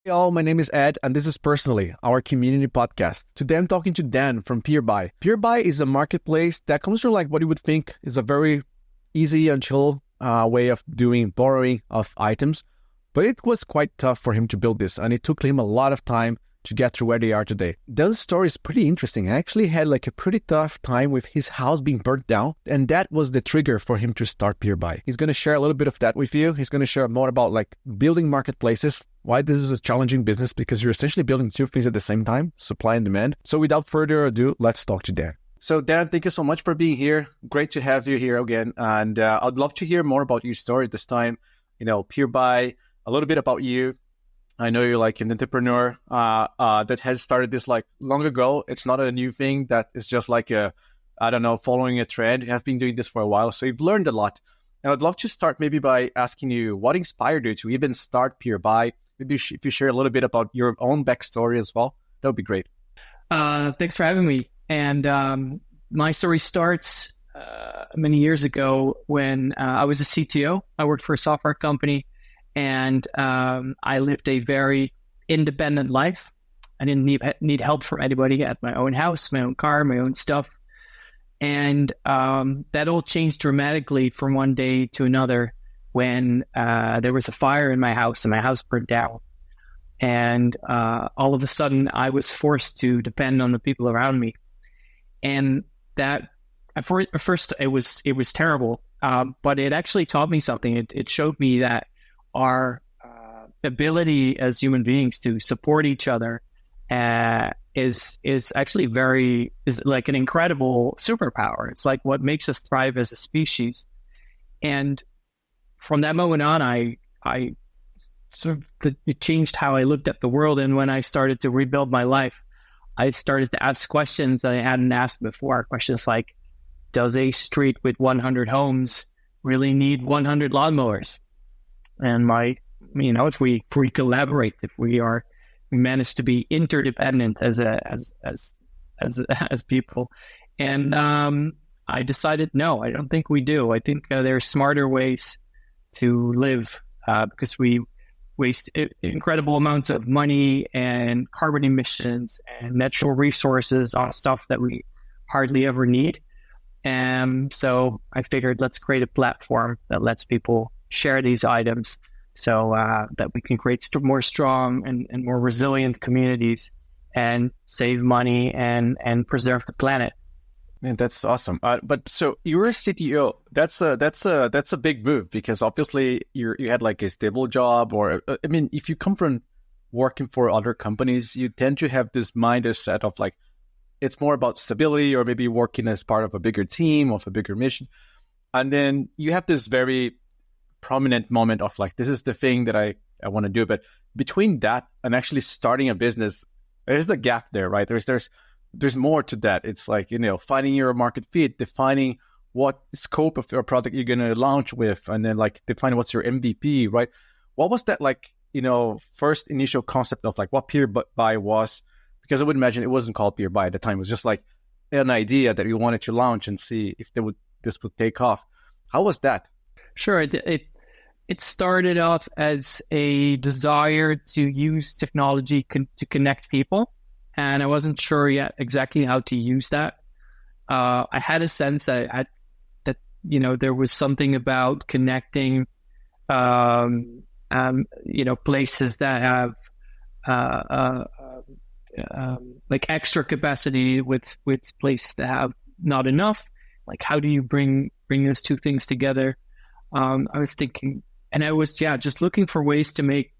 Hey all, my name is Ed, and this is Personally, our community podcast. Today I'm talking to Dan from Peerby. Peerby is a marketplace that comes from like what you would think is a very easy and chill way of doing borrowing of items. But it was quite tough for him to build this, and it took him a lot of time to get to where they are today. Dan's story is pretty interesting. I actually had like a pretty tough time with his house being burnt down, and that was the trigger for him to start Peerby. He's going to share a little bit of that with you. He's going to share more about like building marketplaces, why this is a challenging business, because you're essentially building two things at the same time, supply and demand. So without further ado, let's talk to Dan. So Dan, thank you so much for being here. Great to have you here again. And I'd love to hear more about your story this time. Peerby, a little bit about you. I know you're like an entrepreneur that has started this like long ago. It's not a new thing that is just like following a trend. You have been doing this for a while, so you've learned a lot. And I'd love to start maybe by asking you what inspired you to even start Peerby. Maybe if you share a little bit about your own backstory as well, that would be great. Thanks for having me. And my story starts many years ago when I was a CTO. I worked for a software company. And I lived a very independent life. I didn't need help from anybody. I had my own house, my own car, my own stuff. And that all changed dramatically from one day to another when there was a fire in my house and my house burned down. And all of a sudden, I was forced to depend on the people around me. And that, at first, it was terrible. But it actually taught me something. It showed me that our ability as human beings to support each other is actually is like an incredible superpower. It's like what makes us thrive as a species. And from that moment on, I it changed how I looked at the world. And when I started to rebuild my life, I started to ask questions that I hadn't asked before. Questions like, does a street with 100 homes really need 100 lawnmowers? And if we collaborate, if we manage to be interdependent as people, and I decided no, I don't think we do. I think there are smarter ways to live because we waste incredible amounts of money and carbon emissions and natural resources on stuff that we hardly ever need. And so I figured, let's create a platform that lets people share these items so that we can create more strong and more resilient communities and save money and preserve the planet. Man, that's awesome. But so you're a CTO. That's a big move, because obviously you had like a stable job, or if you come from working for other companies, you tend to have this mindset of like it's more about stability, or maybe working as part of a bigger team, of a bigger mission, and then you have this very prominent moment of like, this is the thing that I want to do. But between that and actually starting a business, there's the gap there, right? There's more to that. It's like, finding your market fit, defining what scope of your product you're going to launch with, and then like define what's your MVP, right? What was that like, first initial concept of like what Peerby was? Because I would imagine it wasn't called Peerby at the time. It was just like an idea that you wanted to launch and see if this would take off. How was that? Sure. It started off as a desire to use technology to connect people. And I wasn't sure yet exactly how to use that. I had a sense that there was something about connecting, places that have like extra capacity with places that have not enough. Like, how do you bring those two things together? I was thinking, and I was just looking for ways to make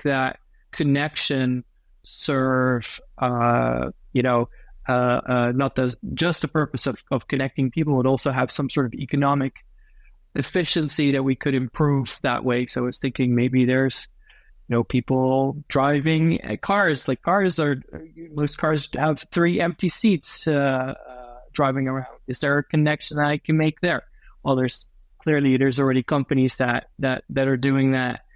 that connection serve not just the purpose of connecting people, but also have some sort of economic efficiency that we could improve that way. So I was thinking maybe there's people driving cars. Like most cars have 3 empty seats driving around. Is there a connection that I can make there? Well, there's already companies that are doing that.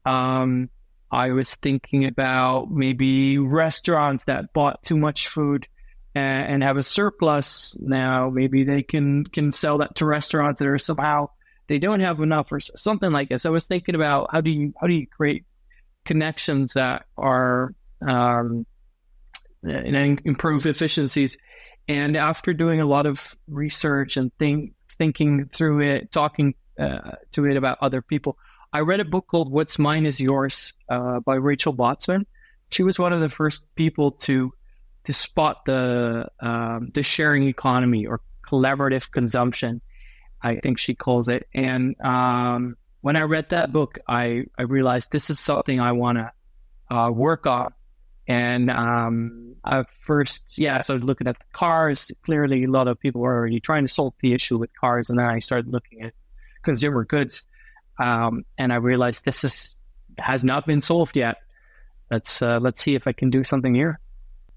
I was thinking about maybe restaurants that bought too much food and have a surplus now. Maybe they can sell that to restaurants that are somehow they don't have enough or something like this. I was thinking about how do you create connections that are and improve efficiencies. And after doing a lot of research and thinking through it, talking to it about other people, I read a book called "What's Mine Is Yours" by Rachel Botsman. She was one of the first people to spot the sharing economy, or collaborative consumption, I think she calls it. And when I read that book, I realized this is something I want to work on. And I started looking at the cars. Clearly, a lot of people were already trying to solve the issue with cars. And then I started looking at consumer goods. And I realized this has not been solved yet. Let's see if I can do something here.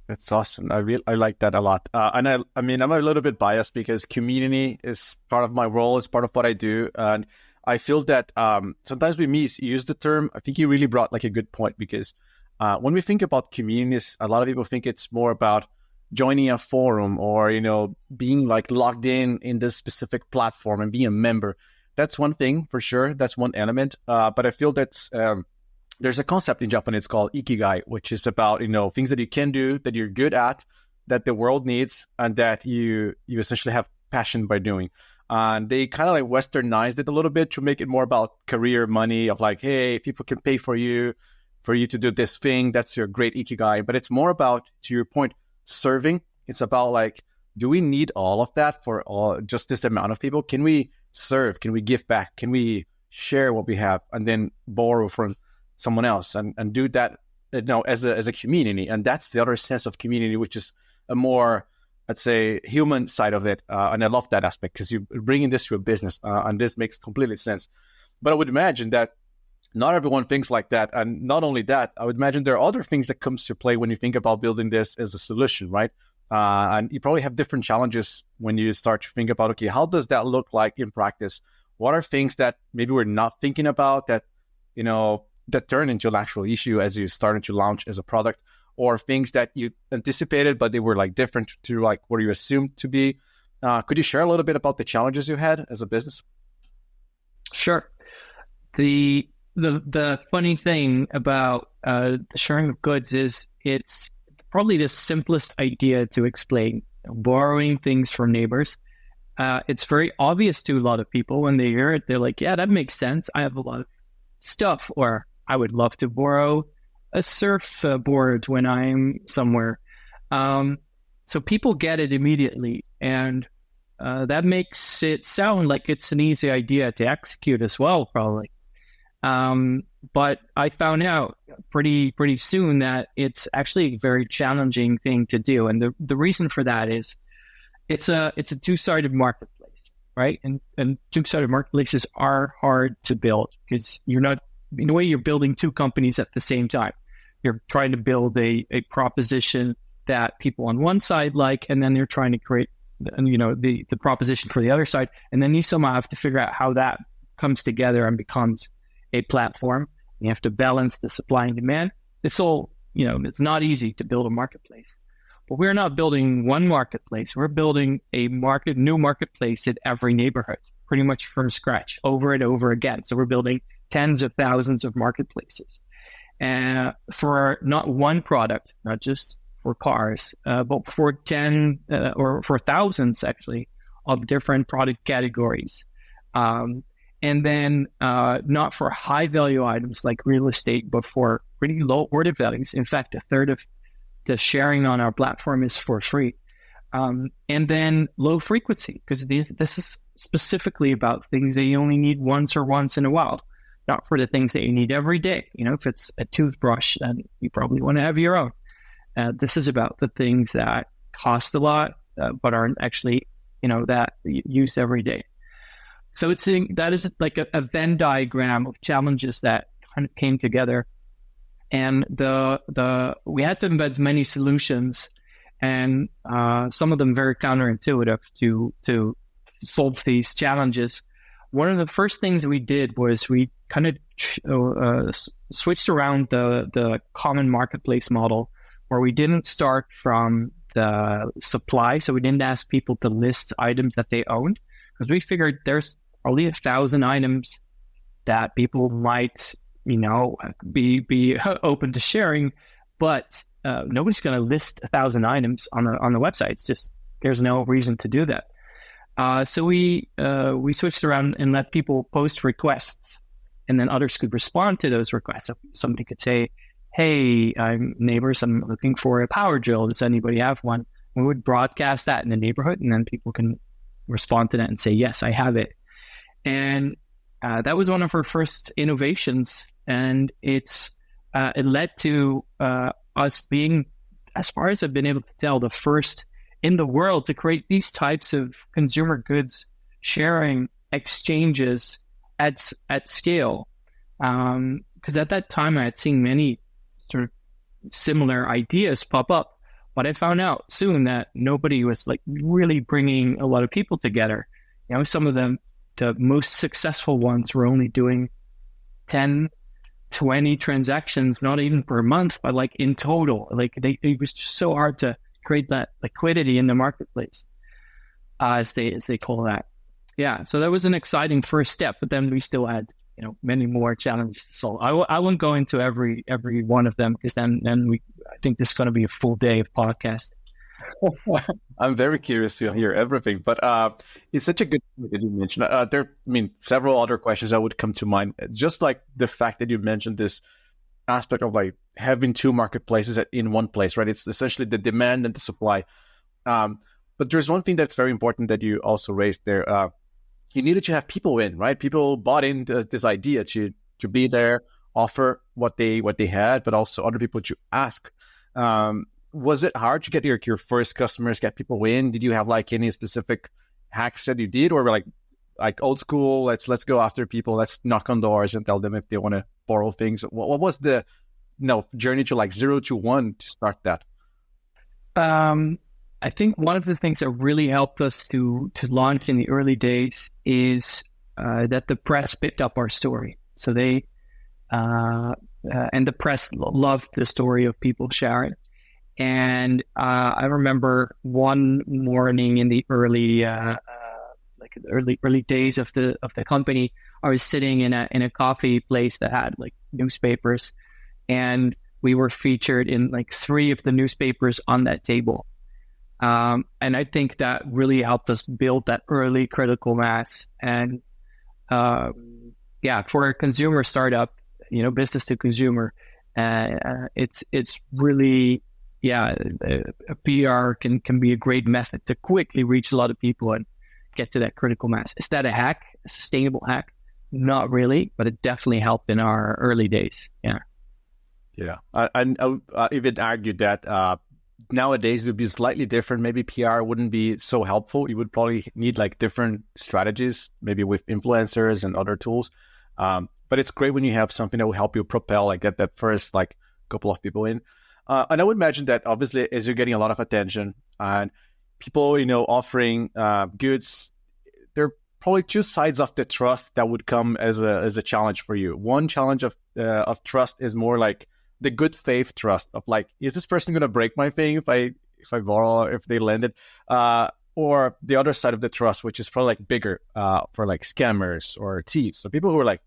That's awesome. I like that a lot. And I mean, I'm a little bit biased because community is part of my role, is part of what I do. And I feel that sometimes we misuse the term. I think you really brought like a good point, because when we think about communities, a lot of people think it's more about joining a forum or, being like logged in this specific platform and being a member. That's one thing for sure. That's one element. But I feel that's there's a concept in Japanese called ikigai, which is about, things that you can do, that you're good at, that the world needs, and that you essentially have passion by doing. And they kind of like westernized it a little bit to make it more about career, money, of like, hey, people can pay for you to do this thing. That's your great ikigai. But it's more about, to your point, serving. It's about like, do we need all of that for just this amount of people? Can we serve? Can we give back? Can we share what we have and then borrow from someone else and do that, as a community? And that's the other sense of community, which is a more, let's say, human side of it. And I love that aspect, because you're bringing this to a business, and this makes completely sense. But I would imagine that not everyone thinks like that. And not only that, I would imagine there are other things that comes to play when you think about building this as a solution, right? And you probably have different challenges when you start to think about, okay, how does that look like in practice? What are things that maybe we're not thinking about that, that turn into an actual issue as you started to launch as a product, or things that you anticipated, but they were like different to like what you assumed to be? Could you share a little bit about the challenges you had as a business? Sure. The funny thing about the sharing of goods is it's probably the simplest idea to explain. Borrowing things from neighbors. It's very obvious to a lot of people when they hear it. They're like, yeah, that makes sense. I have a lot of stuff, or I would love to borrow a surfboard when I'm somewhere. So people get it immediately, and that makes it sound like it's an easy idea to execute as well, probably. But I found out pretty soon that it's actually a very challenging thing to do, and the reason for that is it's a two-sided marketplace, right? And two-sided marketplaces are hard to build, because you're not, in a way, you're building two companies at the same time. You're trying to build a proposition that people on one side like, and then they're trying to create, the proposition for the other side. And then you somehow have to figure out how that comes together and becomes a platform. You have to balance the supply and demand. It's all, it's not easy to build a marketplace. But we're not building one marketplace. We're building a new marketplace in every neighborhood, pretty much from scratch, over and over again. So we're building tens of thousands of marketplaces. And for not one product, not just for cars, but for 10 or for thousands, actually, of different product categories. And then not for high value items like real estate, but for pretty low order values. In fact, a third of the sharing on our platform is for free. And then low frequency, because this is specifically about things that you only need once in a while, not for the things that you need every day. If it's a toothbrush, then you probably want to have your own. This is about the things that cost a lot, but aren't actually, that used every day. So that is like a Venn diagram of challenges that kind of came together. And we had to invent many solutions, and some of them very counterintuitive to solve these challenges. One of the first things we did was we kind of switched around the common marketplace model, where we didn't start from the supply. So we didn't ask people to list items that they owned, because we figured there's probably 1,000 items that people might be open to sharing, but nobody's going to list 1,000 items on the website. It's just, there's no reason to do that. So we switched around and let people post requests, and then others could respond to those requests. So somebody could say, "Hey, I'm looking for a power drill. Does anybody have one?" We would broadcast that in the neighborhood, and then people can respond to that and say, "Yes, I have it." And that was one of our first innovations, and it led to us being, as far as I've been able to tell, the first in the world to create these types of consumer goods sharing exchanges at scale. Because at that time, I had seen many sort of similar ideas pop up, but I found out soon that nobody was like really bringing a lot of people together. Some of them, the most successful ones, were only doing 10, 20 transactions, not even per month, but like in total. Like it was just so hard to create that liquidity in the marketplace, as they call that. Yeah, so that was an exciting first step, but then we still had many more challenges to solve. I won't go into every one of them, because then I think this is going to be a full day of podcast. I'm very curious to hear everything, but it's such a good point that you mentioned. Several other questions that would come to mind. Just like the fact that you mentioned this aspect of like having two marketplaces in one place, right? It's essentially the demand and the supply. But there's one thing that's very important that you also raised there. You needed to have people in, right? People bought into this idea to be there, offer what they had, but also other people to ask. Was it hard to get your first customers, get people in? Did you have like any specific hacks that you did, or like old school? Let's go after people. Let's knock on doors and tell them if they want to borrow things. What was the journey to like 0 to 1 to start that? I think one of the things that really helped us to launch in the early days is that the press picked up our story. So they and the press loved the story of people sharing. And I remember one morning in the early days of the company, I was sitting in a coffee place that had like newspapers, and we were featured in like 3 of the newspapers on that table. And I think that really helped us build that early critical mass. And for a consumer startup, business to consumer, it's really, a PR can be a great method to quickly reach a lot of people and get to that critical mass. Is that a hack, a sustainable hack? Not really, but it definitely helped in our early days. Yeah. Yeah. I even argued that nowadays it would be slightly different. Maybe PR wouldn't be so helpful. You would probably need like different strategies, maybe with influencers and other tools. But it's great when you have something that will help you propel, like get that first like couple of people in. And I would imagine that obviously as you're getting a lot of attention and people, offering goods, there are probably 2 sides of the trust that would come as a challenge for you. One challenge of trust is more like the good faith trust of like, is this person going to break my thing if I borrow, if they lend it? Or the other side of the trust, which is probably like bigger for like scammers or thieves. So people who are like,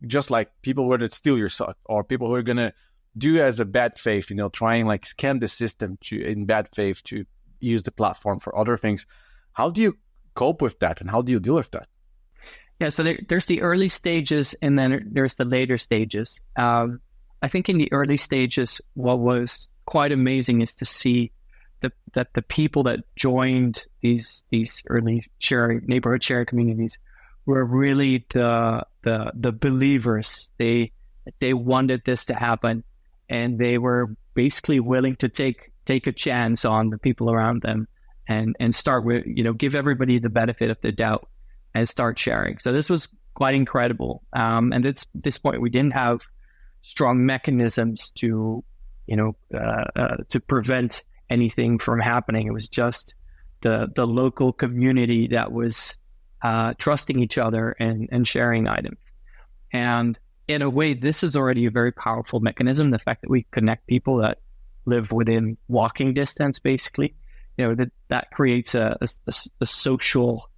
just like people who are to steal your stuff, or people who are going to do as a bad faith, trying like scam the system in bad faith to use the platform for other things. How do you cope with that, and how do you deal with that? Yeah, so there's the early stages, and then there's the later stages. I think in the early stages, what was quite amazing is to see that the people that joined these early neighborhood sharing communities were really the believers. They wanted this to happen, and they were basically willing to take a chance on the people around them and start with, give everybody the benefit of the doubt and start sharing. So this was quite incredible. And at this point, we didn't have strong mechanisms to prevent anything from happening. It was just the local community that was trusting each other and sharing items. And in a way, this is already a very powerful mechanism. The fact that we connect people that live within walking distance, basically, that creates a social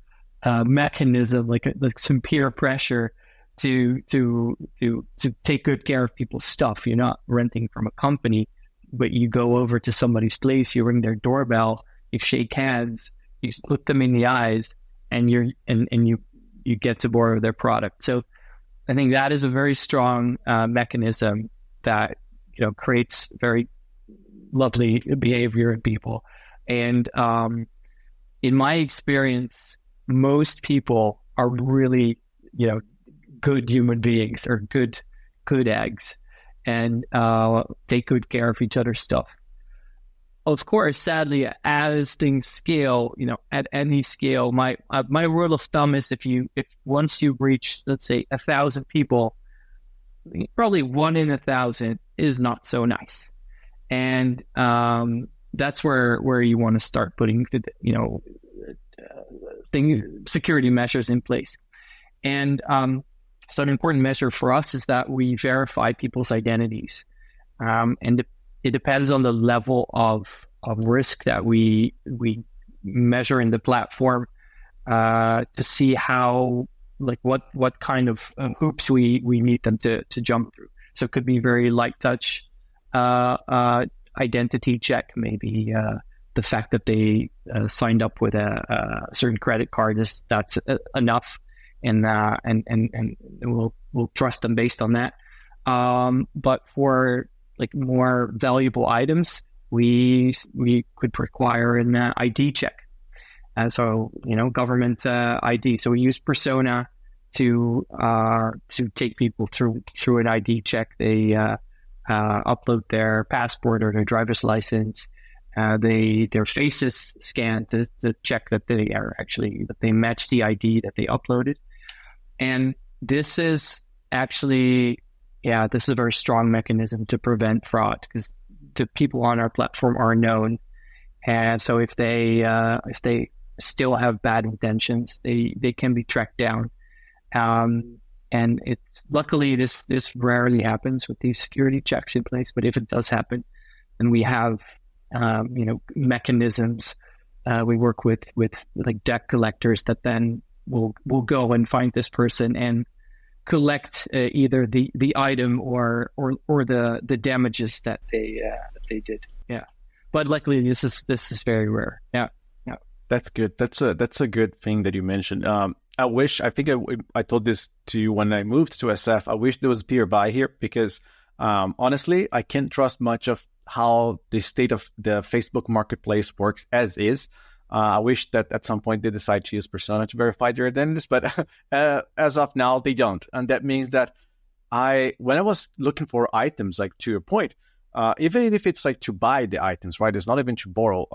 mechanism, like some peer pressure to take good care of people's stuff. You're not renting from a company, but you go over to somebody's place, you ring their doorbell, you shake hands, you look them in the eyes, and you get to borrow their product. So I think that is a very strong mechanism that creates very lovely behavior in people. And in my experience, most people are really good human beings, or good eggs, and take good care of each other's stuff. Of course, sadly, as things scale, at any scale, my rule of thumb is if once you reach, let's say, 1,000 people, probably 1 in 1,000 is not so nice, and that's where you want to start putting security measures in place. And so an important measure for us is that we verify people's identities, and it depends on the level of risk that we measure in the platform to see how, what kind of hoops we need them to jump through. So it could be very light touch identity check, maybe the fact that they signed up with a certain credit card that's enough, and we'll trust them based on that. But for more valuable items, we could require an ID check. So government ID. So we use Persona to take people through an ID check. They upload their passport or their driver's license. Their face is scanned to check that they match the ID that they uploaded. And this is actually, this is a very strong mechanism to prevent fraud, because the people on our platform are known. And so if they still have bad intentions, they can be tracked down. And luckily this rarely happens with these security checks in place, but if it does happen, then we have mechanisms. We work with debt collectors that then will go and find this person and collect either the item or the damages that they did. Yeah, but luckily this is very rare. Yeah. That's good. That's a good thing that you mentioned. I think I told this to you when I moved to SF. I wish there was Peerby here, because honestly, I can't trust much of how the state of the Facebook marketplace works as is. I wish that at some point they decide to use Persona to verify their identities, but as of now, they don't. And that means that when I was looking for items, to your point, even if it's to buy the items, right? It's not even to borrow.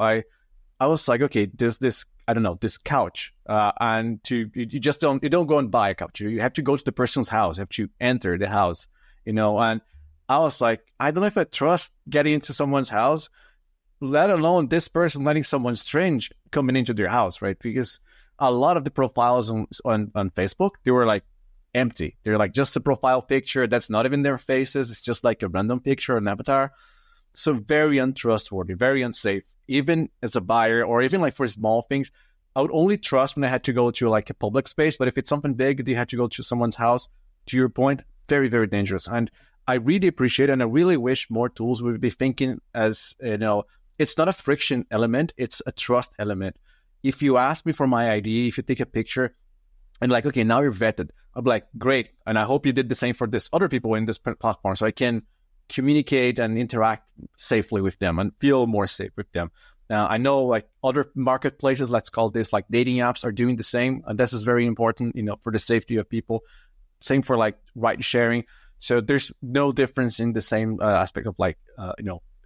I was like, okay, there's this, I don't know, this couch, and you don't go and buy a couch. You have to go to the person's house. You have to enter the house, and I was like, I don't know if I trust getting into someone's house, let alone this person letting someone strange coming into their house, right? Because a lot of the profiles on Facebook, they were empty. They're just a profile picture that's not even their faces. It's just a random picture, an avatar. So very untrustworthy, very unsafe, even as a buyer, or even for small things. I would only trust when I had to go to a public space. But if it's something big that you had to go to someone's house, to your point, very, very dangerous. And I really appreciate it, and I really wish more tools would be thinking as, it's not a friction element, it's a trust element. If you ask me for my ID, if you take a picture and okay, now you're vetted, I'm like, great. And I hope you did the same for this other people in this platform, so I can communicate and interact safely with them and feel more safe with them. Now, I know other marketplaces, let's call this dating apps, are doing the same. And this is very important, for the safety of people. Same for ride sharing. So there's no difference in the same aspect of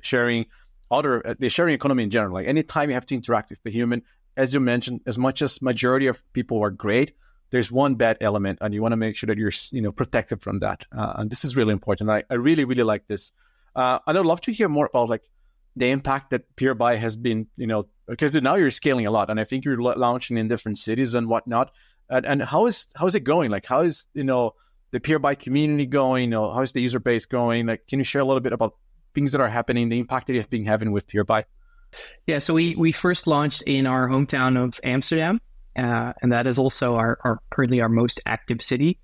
sharing the sharing economy in general. Anytime you have to interact with a human, as you mentioned, as much as majority of people are great, there's one bad element, and you want to make sure that you're protected from that. And this is really important. I really, really like this. And I'd love to hear more about the impact that Peerby has been, because now you're scaling a lot, and I think you're launching in different cities and whatnot. And how is it going? How is the Peerby community going? How is the user base going? Can you share a little bit about things that are happening, the impact that you've been having with Peerby? Yeah, so we first launched in our hometown of Amsterdam, and that is also our currently our most active city.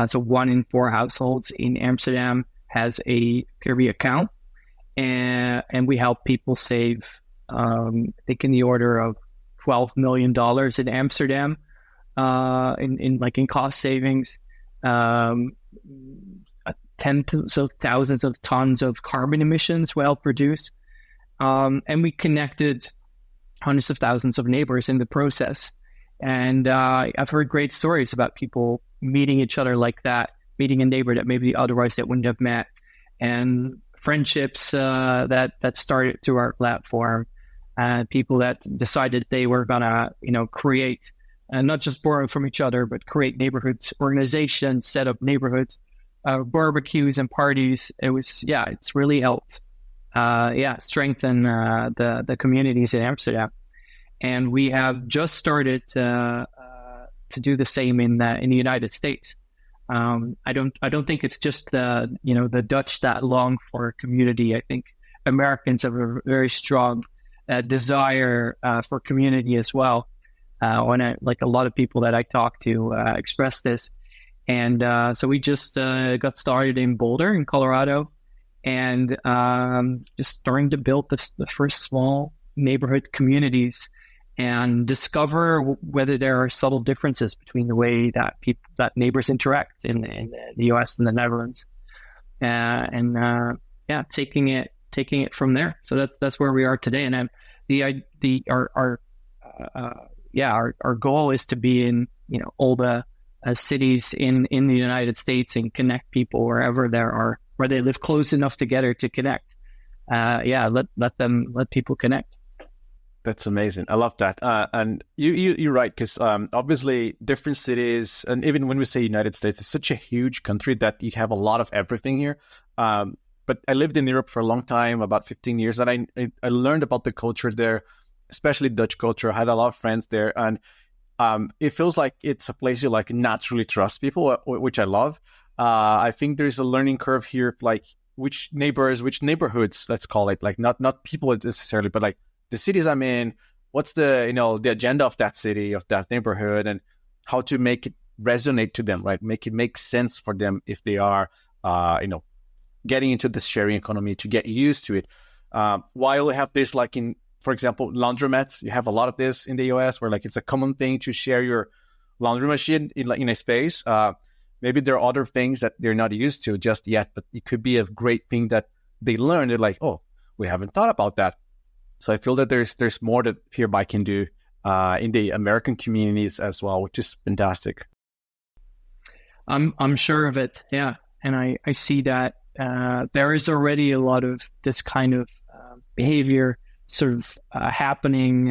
So 1 in 4 households in Amsterdam has a Peerby account, and we help people save, I think, in the order of $12 million in Amsterdam, in cost savings, tens of thousands of tons of carbon emissions we help reduce, and we connected hundreds of thousands of neighbors in the process. And I've heard great stories about people meeting each other like that, meeting a neighbor that maybe otherwise they wouldn't have met, and friendships that started through our platform. People that decided they were gonna, create, and not just borrow from each other, but create neighborhoods, organizations, set up neighborhoods, barbecues and parties. It's really helped, strengthen the communities in Amsterdam. And we have just started to do the same in the United States. I don't think it's just the Dutch that long for community. I think Americans have a very strong desire for community as well. When a lot of people that I talk to express this, and so we just got started in Boulder, in Colorado, and just starting to build the first small neighborhood communities, and discover whether there are subtle differences between the way that neighbors interact in the U.S. and the Netherlands, taking it from there. So that's where we are today. And our goal is to be in all the cities in the United States and connect people wherever where they live close enough together to connect. Let people connect. That's amazing. I love that. And you're right, because obviously different cities, and even when we say United States, it's such a huge country that you have a lot of everything here. But I lived in Europe for a long time, about 15 years, and I learned about the culture there, especially Dutch culture. I had a lot of friends there, and it feels like it's a place you naturally trust people, which I love. I think there's a learning curve here, which neighborhoods, let's call it, not people necessarily, but the cities I'm in, what's the agenda of that city, of that neighborhood, and how to make it resonate to them, right? Make it make sense for them if they are, getting into this sharing economy, to get used to it. While we have this, for example, laundromats, you have a lot of this in the US where it's a common thing to share your laundry machine in a space. Maybe there are other things that they're not used to just yet, but it could be a great thing that they learn. They're like, oh, we haven't thought about that. So I feel that there's more that Peerby can do in the American communities as well, which is fantastic. I'm sure of it, yeah, and I see that there is already a lot of this kind of behavior sort of happening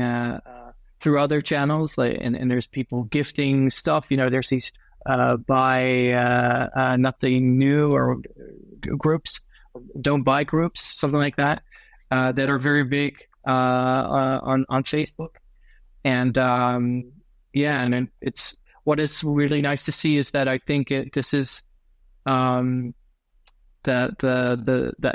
through other channels, and there's people gifting stuff. There's these buy nothing new or groups, don't buy groups, something like that. That are very big on Facebook, and and then what is really nice to see is that I think this is the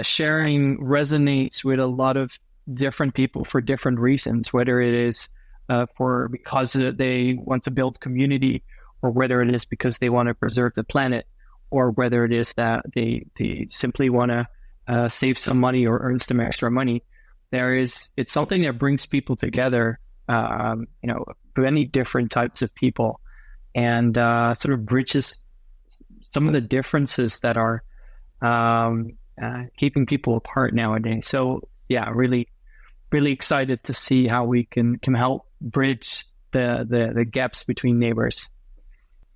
sharing resonates with a lot of different people for different reasons, whether it is because they want to build community, or whether it is because they want to preserve the planet, or whether it is that they simply want to save some money or earn some extra money. It's something that brings people together, many different types of people, and sort of bridges some of the differences that are keeping people apart nowadays. So yeah, really, really excited to see how we can help bridge the gaps between neighbors.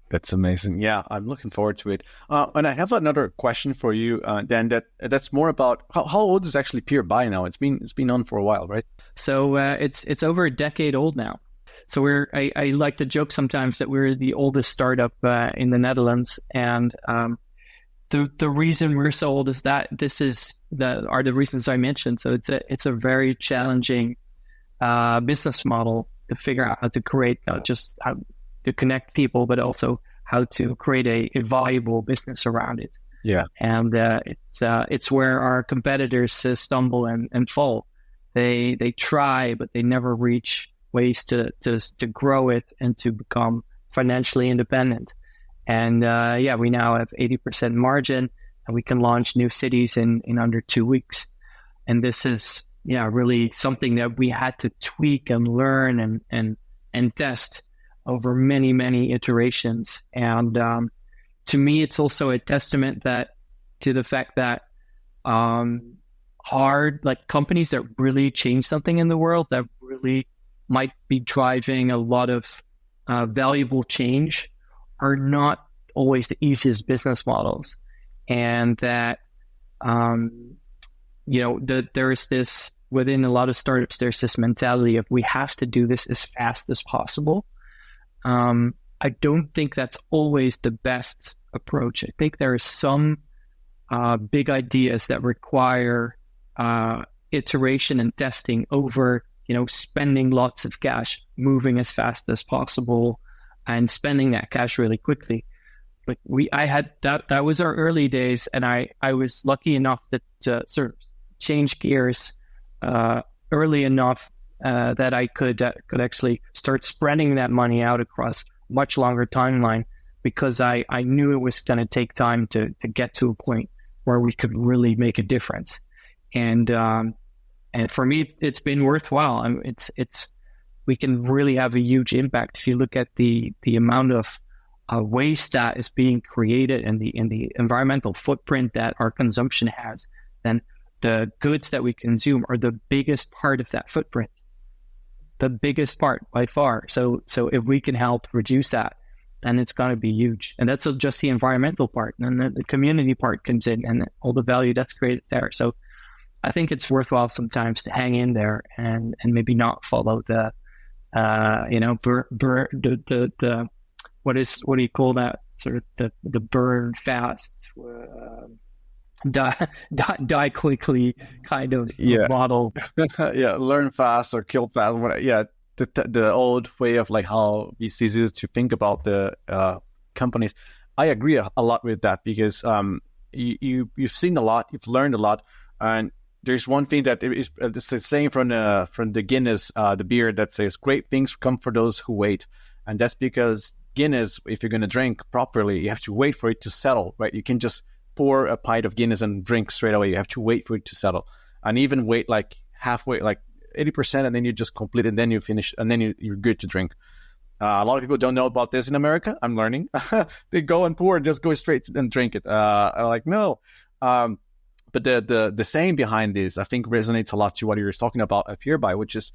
That's amazing. Yeah, I'm looking forward to it. And I have another question for you, Dan. That's more about how old is actually Peerby now? It's been on for a while, right? So it's over a decade old now. So I like to joke sometimes that we're the oldest startup in the Netherlands, and the reason we're so old is that this are the reasons I mentioned. So it's a very challenging business model to figure out how to create just how to connect people, but also how to create a viable business around it. Yeah, and it's where our competitors stumble and fall. They try, but they never reach ways to grow it and to become financially independent. And we now have 80% margin, and we can launch new cities in under 2 weeks. And this is really something that we had to tweak and learn and test over many, many iterations. And to me, it's also a testament to the fact that companies that really change something in the world, that really might be driving a lot of valuable change, are not always the easiest business models. And that, there is this, within a lot of startups, there's this mentality of we have to do this as fast as possible. I don't think that's always the best approach. I think there are some big ideas that require iteration and testing over, spending lots of cash, moving as fast as possible, and spending that cash really quickly. But I had that was our early days, and I was lucky enough to sort of change gears early enough that I could actually start spreading that money out across much longer timeline, because I knew it was going to take time to get to a point where we could really make a difference. And for me, it's been worthwhile. I mean, we can really have a huge impact. If you look at the amount of waste that is being created and the environmental footprint that our consumption has, then the goods that we consume are the biggest part of that footprint, the biggest part by far. So if we can help reduce that, then it's going to be huge. And that's just the environmental part. And then the community part comes in, and all the value that's created there. So I think it's worthwhile sometimes to hang in there and maybe not follow the what do you call that, sort of the burn fast, die quickly kind of model. Learn fast or kill fast. The old way of like how VCs used to think about the companies. I agree a lot with that, because you've seen a lot, you've learned a lot, and there's one thing that is the saying from the Guinness, the beer, that says great things come for those who wait. And that's because Guinness, if you're going to drink properly, you have to wait for it to settle, right? You can just pour a pint of Guinness and drink straight away. You have to wait for it to settle, and even wait like halfway, like 80%, and then you just complete it, and then you finish, and then you're good to drink. A lot of people don't know about this in America. I'm learning. They go and pour and just go straight and drink it. I'm like, no. But the saying behind this, I think, resonates a lot to what you were talking about at Peerby, which is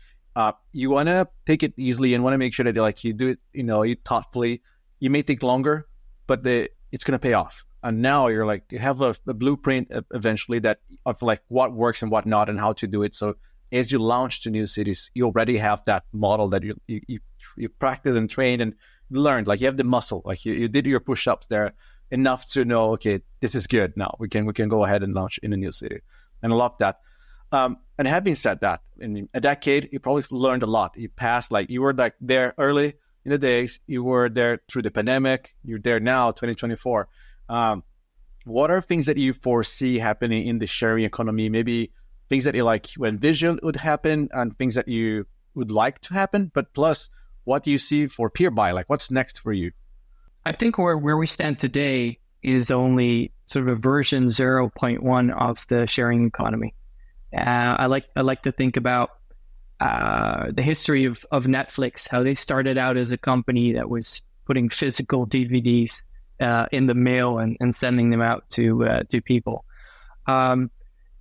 you want to take it easily and want to make sure that you do it, you thoughtfully. You may take longer, but it's going to pay off. And now you're like, you have a blueprint eventually of like what works and what not and how to do it. So as you launch to new cities, you already have that model that you practice and train and learned. Like you have the muscle, like you did your push-ups there enough to know, okay, this is good. Now we can go ahead and launch in a new city. And I love that. And having said that, in a decade, you probably learned a lot. You passed, like you were like there early in the days, you were there through the pandemic, you're there now, 2024. What are things that you foresee happening in the sharing economy? Maybe things that you envision would happen, and things that you would like to happen, but plus what do you see for Peerby? Like what's next for you? I think where we stand today is only sort of a version 0.1 of the sharing economy. I like to think about the history of Netflix, how they started out as a company that was putting physical DVDs in the mail and sending them out to people. And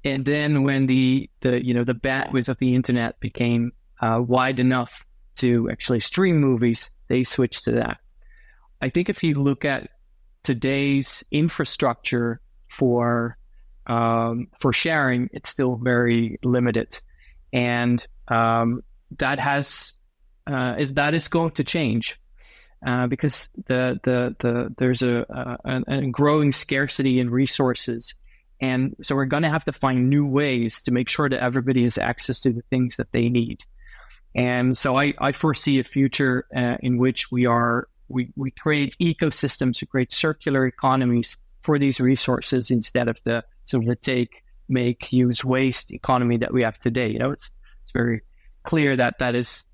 then when the bandwidth of the internet became wide enough to actually stream movies, they switched to that. I think if you look at today's infrastructure for sharing, it's still very limited, and that is going to change because there's a growing scarcity in resources, and so we're going to have to find new ways to make sure that everybody has access to the things that they need. And so I foresee a future in which we create ecosystems, we create circular economies for these resources instead of the sort of the take, make, use, waste economy that we have today. It's very clear that is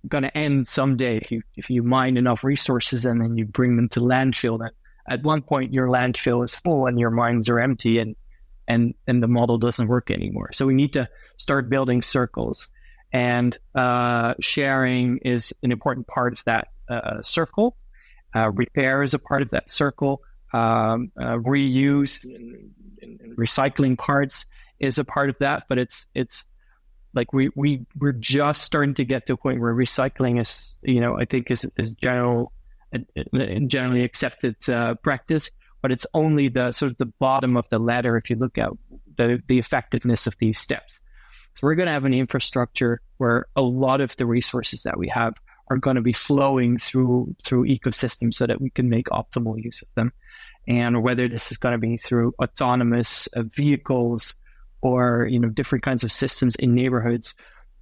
going to end someday if you mine enough resources and then you bring them to landfill. That at one point your landfill is full and your mines are empty, and the model doesn't work anymore. So we need to start building circles, and sharing is an important part of that circle. Repair is a part of that circle. Reuse and recycling parts is a part of that, but it's like we're just starting to get to a point where recycling is, I think is generally accepted practice, but it's only the sort of the bottom of the ladder if you look at the effectiveness of these steps. So we're going to have an infrastructure where a lot of the resources that we have are going to be flowing through ecosystems so that we can make optimal use of them. And whether this is going to be through autonomous vehicles or different kinds of systems in neighborhoods,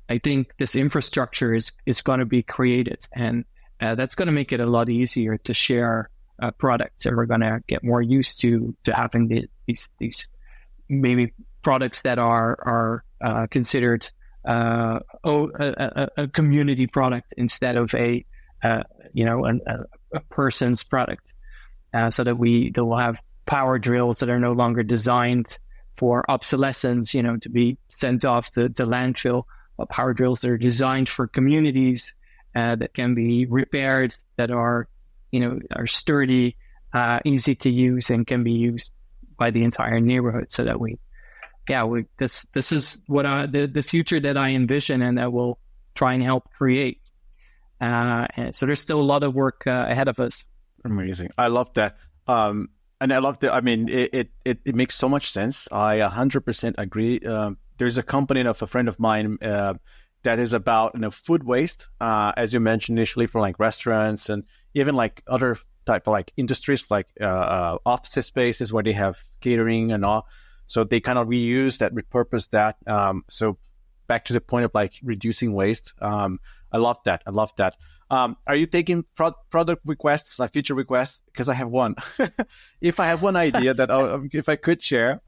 I think this infrastructure is going to be created, and that's going to make it a lot easier to share products, and we're going to get more used to having these maybe products that are considered a community product instead of a person's product, so that they'll have power drills that are no longer designed for obsolescence, to be sent off the landfill, but power drills that are designed for communities that can be repaired, that are sturdy, easy to use, and can be used by the entire neighborhood. So that this is what the future that I envision and that we'll try and help create. And so there's still a lot of work ahead of us. Amazing. I love that. And I love that. I mean, it makes so much sense. I 100% agree. There's a company of a friend of mine that is about food waste, as you mentioned initially, for like restaurants and even like other type of like industries, like office spaces where they have catering and all. So they kind of reuse that, repurpose that. So back to the point of like reducing waste. I love that. Are you taking product requests, like feature requests? Because I have one. If I have one idea that if I could share.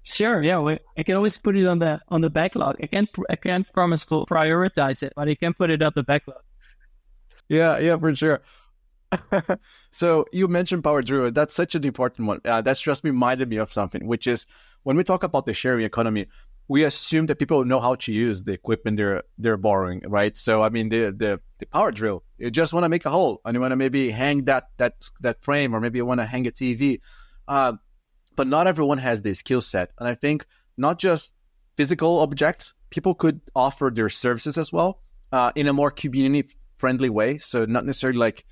Sure. Yeah, I can always put it on the backlog. I can't promise to prioritize it, but I can put it on the backlog. Yeah, for sure. So you mentioned power drill. That's such an important one. That's just reminded me of something, which is when we talk about the sharing economy, we assume that people know how to use the equipment they're borrowing, right? So I mean, the power drill, you just want to make a hole and you want to maybe hang that frame, or maybe you want to hang a TV. But not everyone has the skill set. And I think not just physical objects, people could offer their services as well in a more community-friendly way. So not necessarily like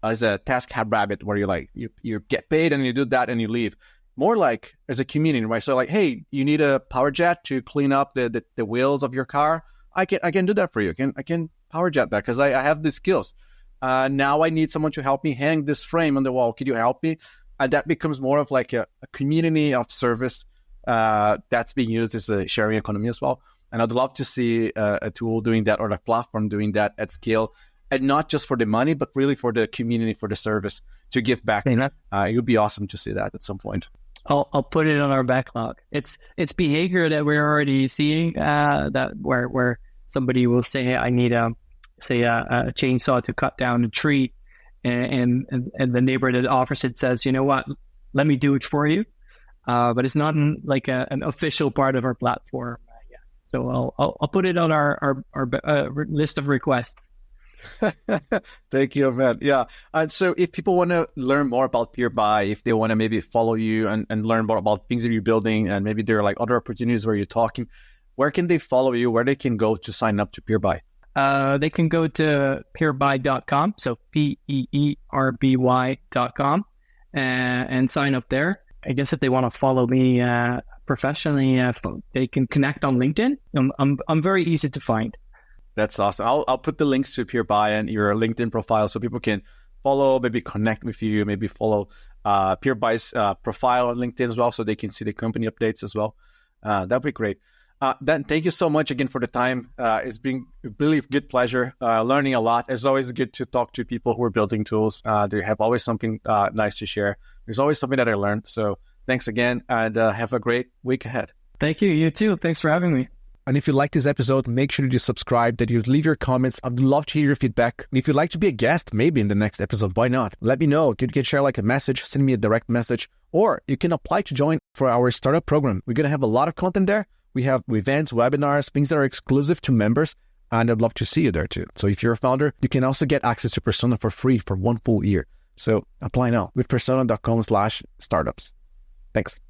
as a task rabbit where you get paid and you do that and you leave. More like as a community, right? So like, hey, you need a power jet to clean up the wheels of your car. I can do that for you. I can power jet that because I have the skills. Now I need someone to help me hang this frame on the wall. Could you help me? And that becomes more of like a community of service that's being used as a sharing economy as well. And I'd love to see a tool doing that, or a platform doing that at scale, and not just for the money, but really for the community, for the service, to give back. It would be awesome to see that at some point. I'll put it on our backlog. It's behavior that we're already seeing, that where somebody will say, I need a chainsaw to cut down a tree, and the neighbor that offers it says, you know what, let me do it for you. But it's not like an official part of our platform yet. So I'll put it on our list of requests. Thank you, man. Yeah. And so if people want to learn more about Peerby, if they want to maybe follow you and learn more about things that you're building, and maybe there are like other opportunities where you're talking, where can they follow you? Where they can go to sign up to Peerby? They can go to peerby.com. So PEERBY.com and sign up there. I guess if they want to follow me professionally, they can connect on LinkedIn. I'm very easy to find. That's awesome. I'll put the links to Peerby and your LinkedIn profile so people can follow, maybe connect with you, maybe follow Peerby's profile on LinkedIn as well, so they can see the company updates as well. That'd be great. Dan, thank you so much again for the time. It's been a really good pleasure learning a lot. It's always good to talk to people who are building tools. They have always something nice to share. There's always something that I learned. So thanks again, and have a great week ahead. Thank you. You too. Thanks for having me. And if you like this episode, make sure that you subscribe, that you leave your comments. I'd love to hear your feedback. And if you'd like to be a guest, maybe in the next episode, why not? Let me know. You can share like a message, send me a direct message, or you can apply to join for our startup program. We're going to have a lot of content there. We have events, webinars, things that are exclusive to members, and I'd love to see you there too. So if you're a founder, you can also get access to Persona for free for 1 full year. So apply now with persona.com/startups. Thanks.